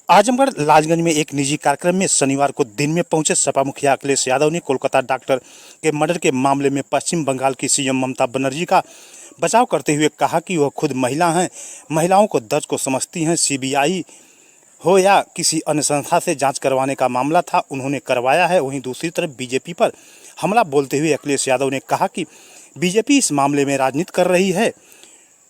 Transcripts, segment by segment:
आजमगढ़ लाजगंज में एक निजी कार्यक्रम में शनिवार को दिन में पहुंचे सपा मुखिया अखिलेश यादव ने कोलकाता डॉक्टर के मर्डर के मामले में पश्चिम बंगाल की सीएम ममता बनर्जी का बचाव करते हुए कहा कि वह खुद महिला हैं, महिलाओं को दर्द को समझती हैं। सीबीआई हो या किसी अन्य संस्था से जांच करवाने का मामला था, उन्होंने करवाया है। वहीं दूसरी तरफ बीजेपी पर हमला बोलते हुए अखिलेश यादव ने कहा कि बीजेपी इस मामले में राजनीति कर रही है,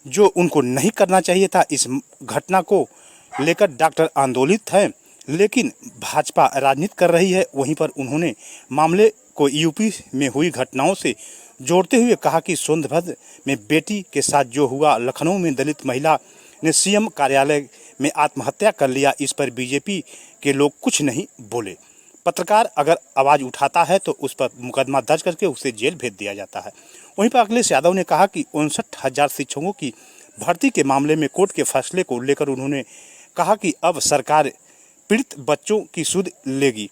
जो उनको नहीं करना चाहिए था। इस घटना को लेकर डॉक्टर आंदोलित हैं, लेकिन भाजपा राजनीति कर रही है। वहीं पर उन्होंने मामले को यूपी में हुई घटनाओं से जोड़ते हुए कहा कि सोनभद्र में बेटी के साथ जो हुआ, लखनऊ में दलित महिला ने सीएम कार्यालय में आत्महत्या कर लिया, इस पर बीजेपी के लोग कुछ नहीं बोले। पत्रकार अगर आवाज़ उठाता है तो उस पर मुकदमा दर्ज करके उसे जेल भेज दिया जाता है। वहीं पर अखिलेश यादव ने कहा कि 59,000 शिक्षकों की भर्ती के मामले में कोर्ट के फैसले को लेकर उन्होंने कहा कि अब सरकार पीड़ित बच्चों की सुध लेगी,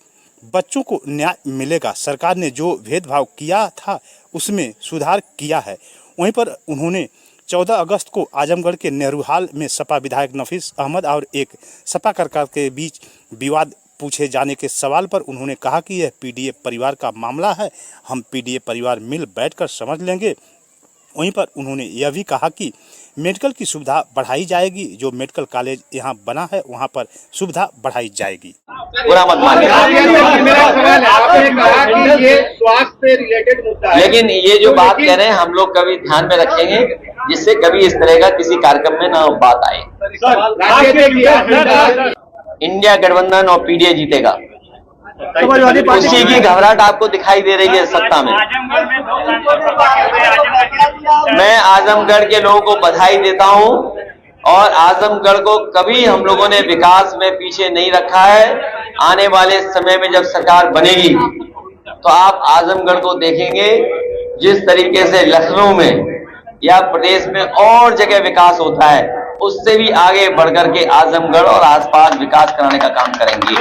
बच्चों को न्याय मिलेगा। सरकार ने जो भेदभाव किया था उसमें सुधार किया है। वहीं पर उन्होंने 14 अगस्त को आजमगढ़ के नेहरू हाल में सपा विधायक नफीस अहमद और एक सपा कार्यकर्ता के बीच विवाद पूछे जाने के सवाल पर उन्होंने कहा कि यह पीडीए परिवार का मामला है, हम पीडीए परिवार मिल बैठकर समझ लेंगे। वहीं पर उन्होंने यह भी कहा कि मेडिकल की सुविधा बढ़ाई जाएगी, जो मेडिकल कॉलेज यहाँ बना है वहाँ पर सुविधा बढ़ाई जाएगी। बुरा मत मानिए, स्वास्थ्य रिलेटेड मुद्दा है, लेकिन ये जो बात कह रहे हैं हम लोग कभी ध्यान में रखेंगे, जिससे कभी इस तरह का किसी कार्यक्रम में ना बात आए। इंडिया गठबंधन और पीडीए जीतेगा, उसी की घबराहट आपको दिखाई दे रही है सत्ता में। मैं आजमगढ़ के लोगों को बधाई देता हूं और आजमगढ़ को कभी हम लोगों ने विकास में पीछे नहीं रखा है। आने वाले समय में जब सरकार बनेगी तो आप आजमगढ़ को देखेंगे, जिस तरीके से लखनऊ में या प्रदेश में और जगह विकास होता है, उससे भी आगे बढ़कर के आजमगढ़ और आसपास विकास कराने का काम करेंगे,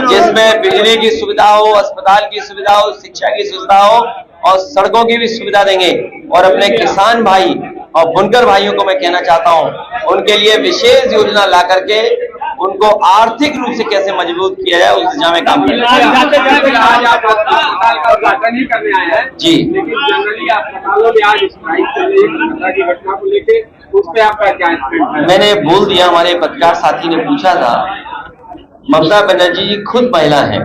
जिसमें बिजली की सुविधा हो, अस्पताल की सुविधा हो, शिक्षा की सुविधा हो और सड़कों की भी सुविधा देंगे। और अपने किसान भाई और बुनकर भाइयों को मैं कहना चाहता हूं, उनके लिए विशेष योजना ला करके उनको आर्थिक रूप से कैसे मजबूत किया जाए, उस दिशा में काम करेंगे। जी, लेकिन जनरली अस्पतालों में आज स्ट्राइक चल रही है की घटना को लेके, उस पर आपका क्या स्टैंड है? मैंने बोल दिया, हमारे पत्रकार साथी ने पूछा था। ममता बनर्जी जी खुद महिला हैं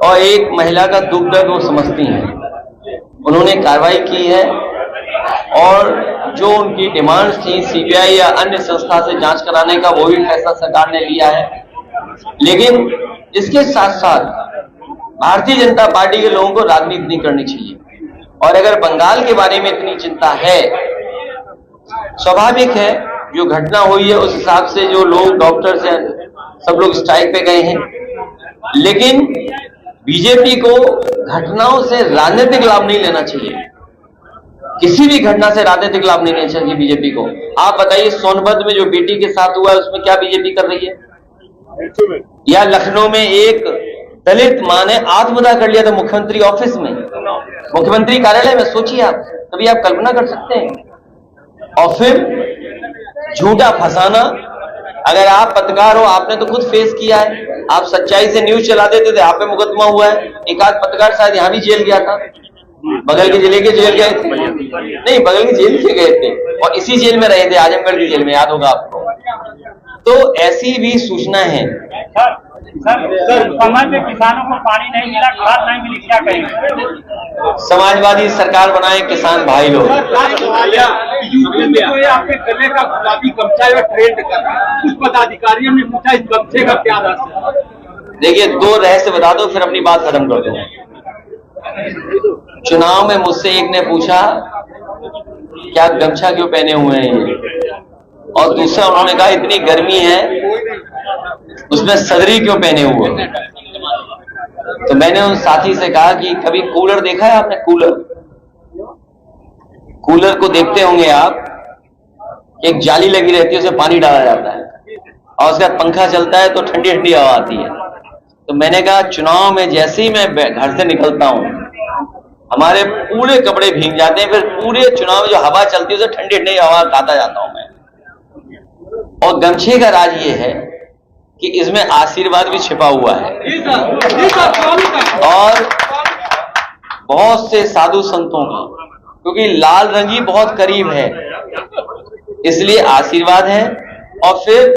और एक महिला का दुख दर्द वो समझती हैं। उन्होंने कार्रवाई की है और जो उनकी डिमांड्स थी सीबीआई या अन्य संस्था से जांच कराने का, वो भी फैसला सरकार ने लिया है। लेकिन इसके साथ साथ भारतीय जनता पार्टी के लोगों को राजनीति नहीं करनी चाहिए। और अगर बंगाल के बारे में इतनी चिंता है, स्वाभाविक है, जो घटना हुई है उस हिसाब से जो लोग डॉक्टर्स हैं सब लोग स्ट्राइक पे गए हैं। लेकिन बीजेपी को घटनाओं से राजनीतिक लाभ नहीं लेना चाहिए, किसी भी घटना से राजनीतिक लाभ नहीं लेना चाहिए बीजेपी को। आप बताइए, सोनभद्र में जो बेटी के साथ हुआ है उसमें क्या बीजेपी कर रही है? या लखनऊ में एक दलित मां ने आत्मदाह कर लिया था मुख्यमंत्री ऑफिस में, मुख्यमंत्री कार्यालय में। सोचिए आप, तभी आप कल्पना कर सकते हैं। और फिर झूठा फंसाना, अगर आप पत्रकार हो, आपने तो खुद फेस किया है, आप सच्चाई से न्यूज चला देते थे, आप पे मुकदमा हुआ है। एक आध पत्रकार शायद यहां भी जेल गया था, बगल के जिले के जेल गए थे, नहीं बगल के जेल से गए थे और इसी जेल में रहे थे, आजमगढ़ की जेल में, याद होगा आपको। तो ऐसी भी सूचना है। सर, समय पे किसानों को पानी नहीं मिला, खाद नहीं मिली, क्या करेंगे? समाजवादी सरकार बनाए किसान भाई लोग। यूपी में तो आपके गले का गुलाबी गमछा ट्रेंड कर रहा है, कुछ पदाधिकारियों ने पूछा इस गमछे का क्या रहस्य है? देखिए, दो रहस्य बता दो फिर अपनी बात खत्म कर दो। चुनाव में मुझसे एक ने पूछा क्या गमछा क्यों पहने हुए हैं ये, और दूसरा उन्होंने कहा इतनी गर्मी है उसमें सदरी क्यों पहने हुए। तो मैंने उन साथी से कहा कि कभी कूलर देखा है आपने? कूलर को देखते होंगे आप, एक जाली लगी रहती है, उसमें पानी डाला जाता है और उसका पंखा चलता है तो ठंडी ठंडी हवा आती है। तो मैंने कहा चुनाव में जैसे ही मैं घर से निकलता हूं, हमारे पूरे कपड़े भीग जाते हैं, फिर पूरे चुनाव में जो हवा चलती है उसे ठंडी ठंडी हवा खाता जाता हूं मैं। और गमछे का राज ये है कि इसमें आशीर्वाद भी छिपा हुआ है और बहुत से साधु संतों का, क्योंकि लाल रंग ही बहुत करीब है, इसलिए आशीर्वाद है। और फिर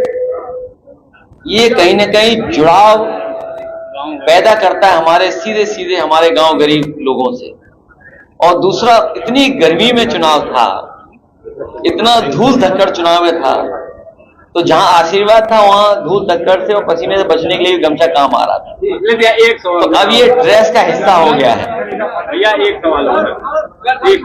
ये कहीं ना कहीं जुड़ाव पैदा करता है हमारे सीधे सीधे हमारे गांव गरीब लोगों से। और दूसरा, इतनी गर्मी में चुनाव था, इतना धूल धक्कड़ चुनाव में था, तो जहां आशीर्वाद था वहां धूल धक्कड़ से और पसीने से बचने के लिए गमछा काम आ रहा था। भैया एक सवाल, तो अब ये ड्रेस का हिस्सा हो गया है। भैया एक सवाल, एक